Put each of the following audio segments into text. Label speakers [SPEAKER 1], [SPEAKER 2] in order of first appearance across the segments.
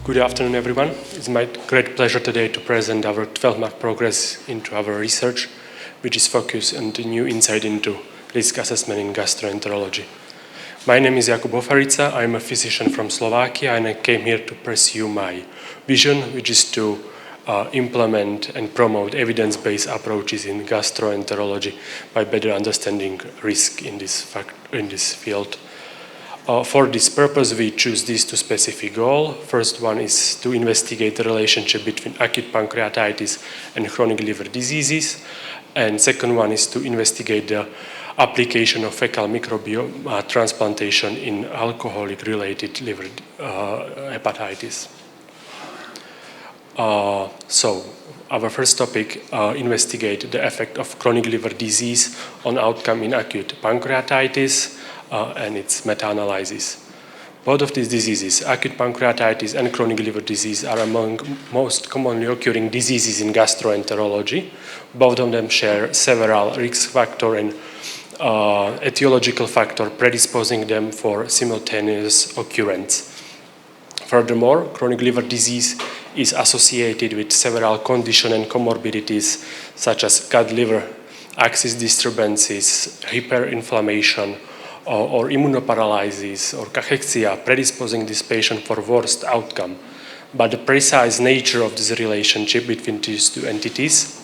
[SPEAKER 1] Good afternoon, everyone. It's my great pleasure today to present our 12-month progress into our research, which is focused on the new insight into risk assessment in gastroenterology. My name is Jakub Hoferica. I'm a physician from Slovakia, and I came here to pursue my vision, which is to implement and promote evidence-based approaches in gastroenterology by better understanding risk in this field. For this purpose, we choose these two specific goals. First one is to investigate the relationship between acute pancreatitis and chronic liver diseases. And second one is to investigate the application of fecal microbiome transplantation in alcoholic-related liver hepatitis. So our first topic, investigate the effect of chronic liver disease on outcome in acute pancreatitis and its meta-analysis. Both of these diseases, acute pancreatitis and chronic liver disease, are among most commonly occurring diseases in gastroenterology. Both of them share several risk factors and etiological factors predisposing them for simultaneous occurrence. Furthermore, chronic liver disease is associated with several conditions and comorbidities such as gut-liver axis disturbances, hyperinflammation, or immunoparalysis or cachexia, predisposing this patient for worst outcome. But the precise nature of this relationship between these two entities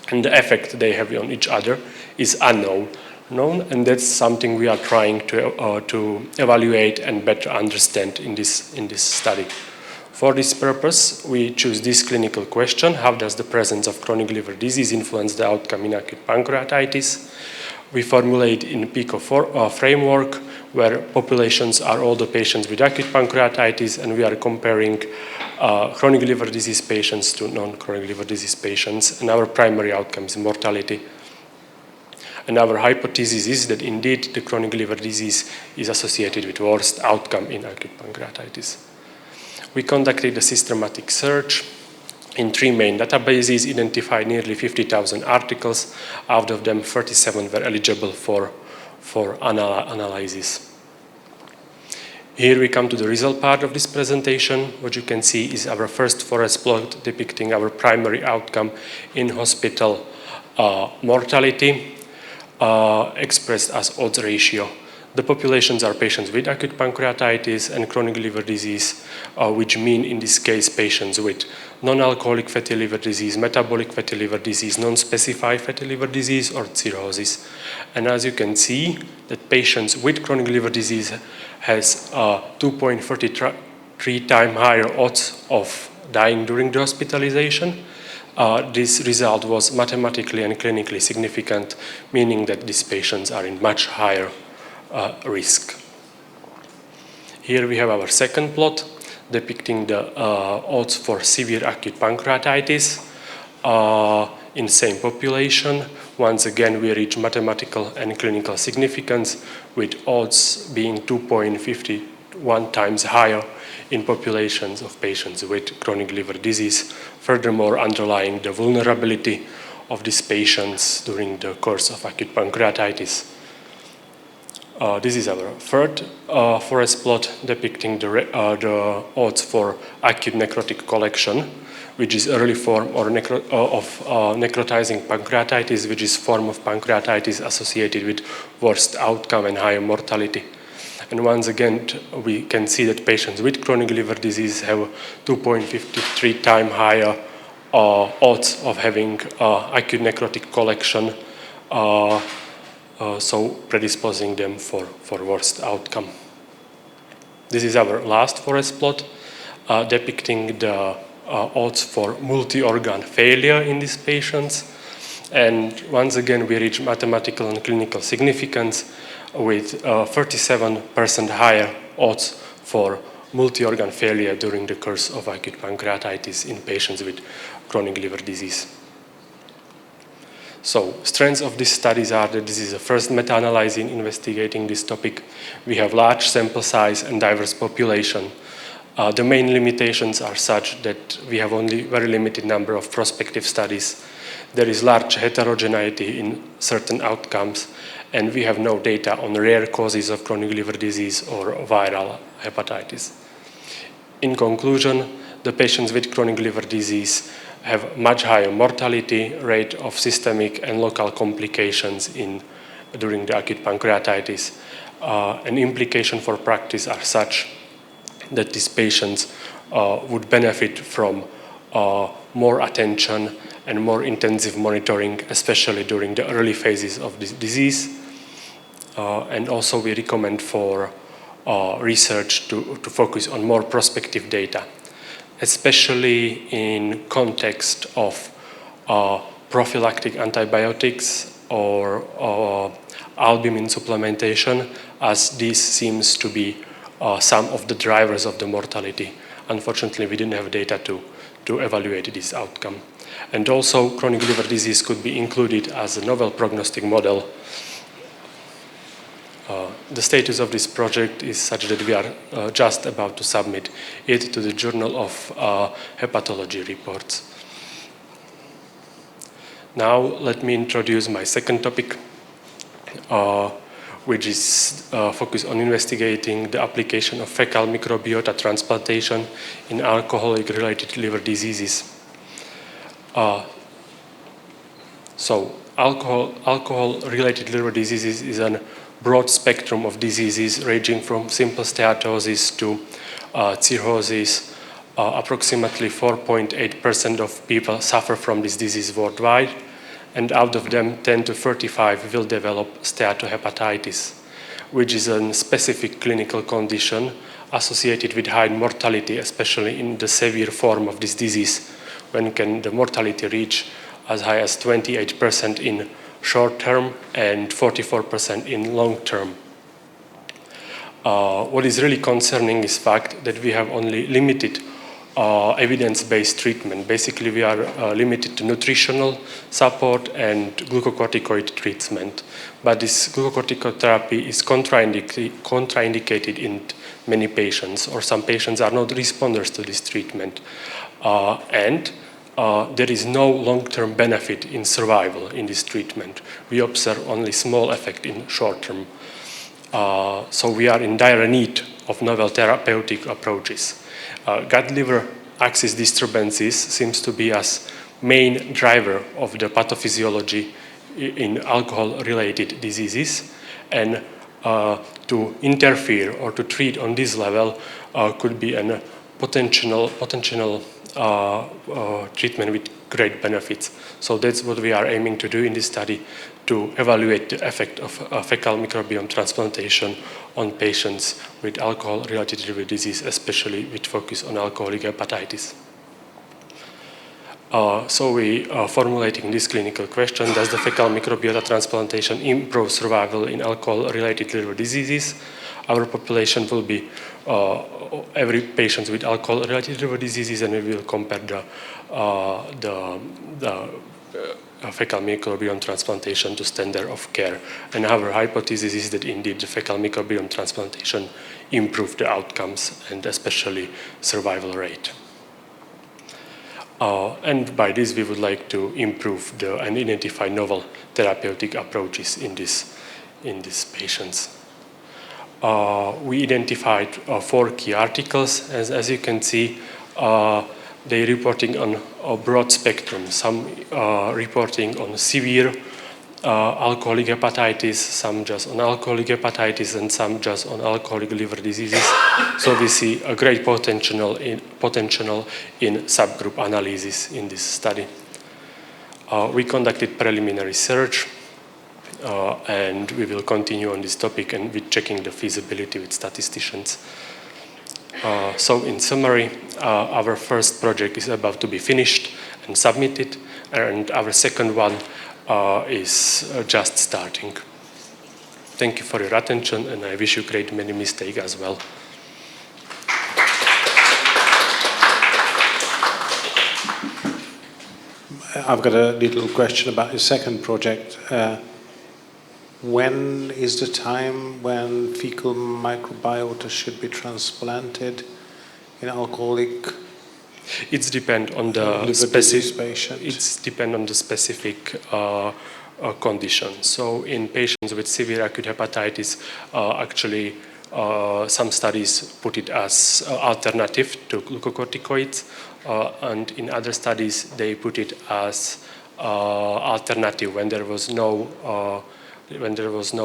[SPEAKER 1] and the effect they have on each other is unknown, and that's something we are trying to evaluate and better understand in this study. For this purpose, we choose this clinical question: how does the presence of chronic liver disease influence the outcome in acute pancreatitis? We formulate in PICO framework where populations are all the patients with acute pancreatitis, and we are comparing chronic liver disease patients to non-chronic liver disease patients, and our primary outcome is mortality. And our hypothesis is that indeed the chronic liver disease is associated with worst outcome in acute pancreatitis. We conducted a systematic search in 3 main databases, identified nearly 50,000 articles. Out of them, 37 were eligible for analysis. Here we come to the result part of this presentation. What you can see is our first forest plot depicting our primary outcome in hospital mortality expressed as odds ratio. The populations are patients with acute pancreatitis and chronic liver disease, which mean in this case patients with non-alcoholic fatty liver disease, metabolic fatty liver disease, non-specified fatty liver disease, or cirrhosis. And as you can see, that patients with chronic liver disease has 2.43 times higher odds of dying during the hospitalization. This result was mathematically and clinically significant, meaning that these patients are in much higher risk. Here we have our second plot depicting the odds for severe acute pancreatitis in same population. Once again, we reach mathematical and clinical significance, with odds being 2.51 times higher in populations of patients with chronic liver disease, furthermore underlying the vulnerability of these patients during the course of acute pancreatitis. This is our third forest plot depicting the odds for acute necrotic collection, which is early form of necrotizing pancreatitis, which is form of pancreatitis associated with worst outcome and higher mortality. And once again, we can see that patients with chronic liver disease have 2.53 times higher odds of having acute necrotic collection, so predisposing them for worst outcome. This is our last forest plot depicting the odds for multi-organ failure in these patients. And once again, we reach mathematical and clinical significance with 37% higher odds for multi-organ failure during the course of acute pancreatitis in patients with chronic liver disease. So, strengths of these studies are that this is the first meta-analysis investigating this topic. We have large sample size and diverse population. The main limitations are such that we have only very limited number of prospective studies. There is large heterogeneity in certain outcomes, and we have no data on rare causes of chronic liver disease or viral hepatitis. In conclusion, the patients with chronic liver disease have much higher mortality rate of systemic and local complications during the acute pancreatitis. An implication for practice are such that these patients would benefit from more attention and more intensive monitoring, especially during the early phases of this disease. And also we recommend for research to focus on more prospective data, especially in context of prophylactic antibiotics or albumin supplementation, as this seems to be some of the drivers of the mortality. Unfortunately, we didn't have data to evaluate this outcome. And also, chronic liver disease could be included as a novel prognostic model. The status of this project is such that we are just about to submit it to the Journal of Hepatology reports. Now, let me introduce my second topic, which is focused on investigating the application of fecal microbiota transplantation in alcoholic-related liver diseases. So, alcohol-related liver diseases is a broad spectrum of diseases ranging from simple steatosis to cirrhosis. Approximately 4.8% of people suffer from this disease worldwide, and out of them 10 to 35 will develop steatohepatitis, which is a specific clinical condition associated with high mortality, especially in the severe form of this disease, when can the mortality reach as high as 28% in short term and 44% in long term. What is really concerning is the fact that we have only limited evidence-based treatment. Basically, we are limited to nutritional support and glucocorticoid treatment. But this glucocorticoid therapy is contraindicated in many patients, or some patients are not responders to this treatment. And there is no long-term benefit in survival in this treatment. We observe only small effect in short term. So we are in dire need of novel therapeutic approaches. Gut-liver axis disturbances seems to be as main driver of the pathophysiology in alcohol-related diseases, and to interfere or to treat on this level could be a potential treatment with great benefits. So that's what we are aiming to do in this study, to evaluate the effect of fecal microbiome transplantation on patients with alcohol-related liver disease, especially with focus on alcoholic hepatitis. So we are formulating this clinical question: does the fecal microbiota transplantation improve survival in alcohol-related liver diseases? Our population will be every patient with alcohol-related liver diseases, and we will compare the fecal microbiome transplantation to standard of care. And our hypothesis is that indeed the fecal microbiome transplantation improved the outcomes and especially survival rate. And by this, we would like to improve and identify novel therapeutic approaches in these patients. We identified 4 key articles. As you can see, they're reporting on a broad spectrum. Some reporting on severe alcoholic hepatitis, some just on alcoholic hepatitis, and some just on alcoholic liver diseases. So we see a great potential in subgroup analysis in this study. We conducted preliminary research, and we will continue on this topic and with checking the feasibility with statisticians. So in summary, our first project is about to be finished and submitted, and our second one is just starting. Thank you for your attention, and I wish you great many mistakes as well.
[SPEAKER 2] I've got a little question about your second project. When is the time when fecal microbiota should be transplanted in alcoholic?
[SPEAKER 1] It's depend on the specific condition. So in patients with severe acute hepatitis, actually Some studies put it as alternative to glucocorticoids, and in other studies they put it as alternative when there was no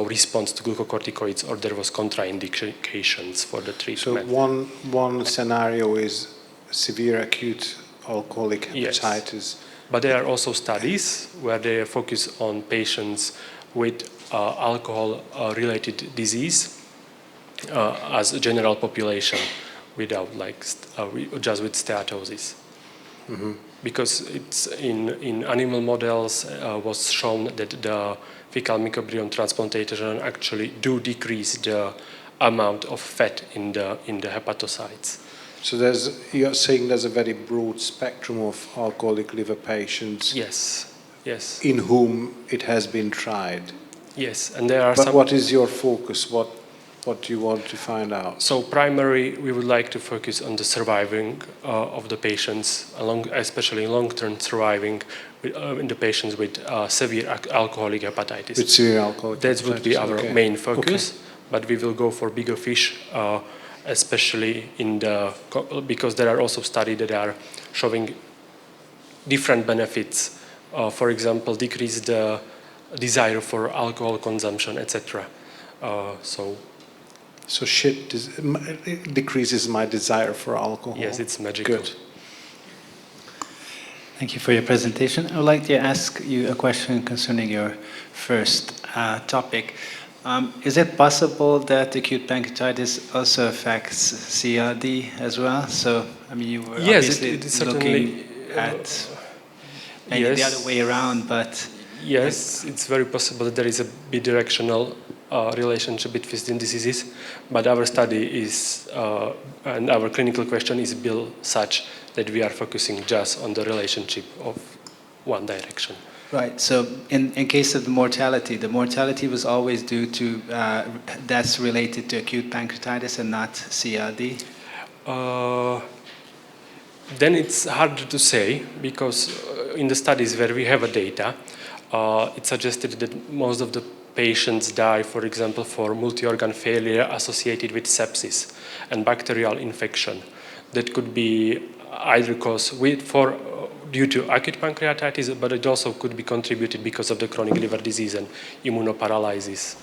[SPEAKER 1] response to glucocorticoids or there was contraindications for the treatment.
[SPEAKER 2] So one scenario is severe acute alcoholic hepatitis.
[SPEAKER 1] Yes. But there are also studies where they focus on patients with alcohol-related disease as a general population without just with steatosis.
[SPEAKER 2] Mm-hmm.
[SPEAKER 1] Because it's in animal models was shown that the fecal microbiome transplantation actually do decrease the amount of fat in the hepatocytes.
[SPEAKER 2] So you're saying there's a very broad spectrum of alcoholic liver patients.
[SPEAKER 1] Yes.
[SPEAKER 2] In whom it has been tried.
[SPEAKER 1] Yes, and there are
[SPEAKER 2] But what is your focus? What do you want to find out?
[SPEAKER 1] So primarily, we would like to focus on the surviving of the patients, especially long-term surviving in the patients with severe alcoholic hepatitis.
[SPEAKER 2] With severe alcoholic hepatitis.
[SPEAKER 1] That would be our main focus, but we will go for bigger fish, especially because there are also studies that are showing different benefits. For example, decrease the desire for alcohol consumption, etc.
[SPEAKER 2] So shit decreases my desire for alcohol.
[SPEAKER 1] Yes, it's magical.
[SPEAKER 2] Good.
[SPEAKER 3] Thank you for your presentation. I would like to ask you a question concerning your first topic. Is it possible that acute pancreatitis also affects CRD as well? So, I mean, you were obviously looking at maybe the other way around, but...
[SPEAKER 1] Yes, it's very possible that there is a bidirectional relationship between diseases, but our study is, and our clinical question is built such that we are focusing just on the relationship of one direction.
[SPEAKER 3] Right, so in case of the mortality was always due to deaths related to acute pancreatitis and not CRD?
[SPEAKER 1] Then it's harder to say, because in the studies where we have a data, it suggested that most of the patients die, for example, for multi-organ failure associated with sepsis and bacterial infection. That could be either due to acute pancreatitis, but it also could be contributed because of the chronic liver disease and immunoparalysis.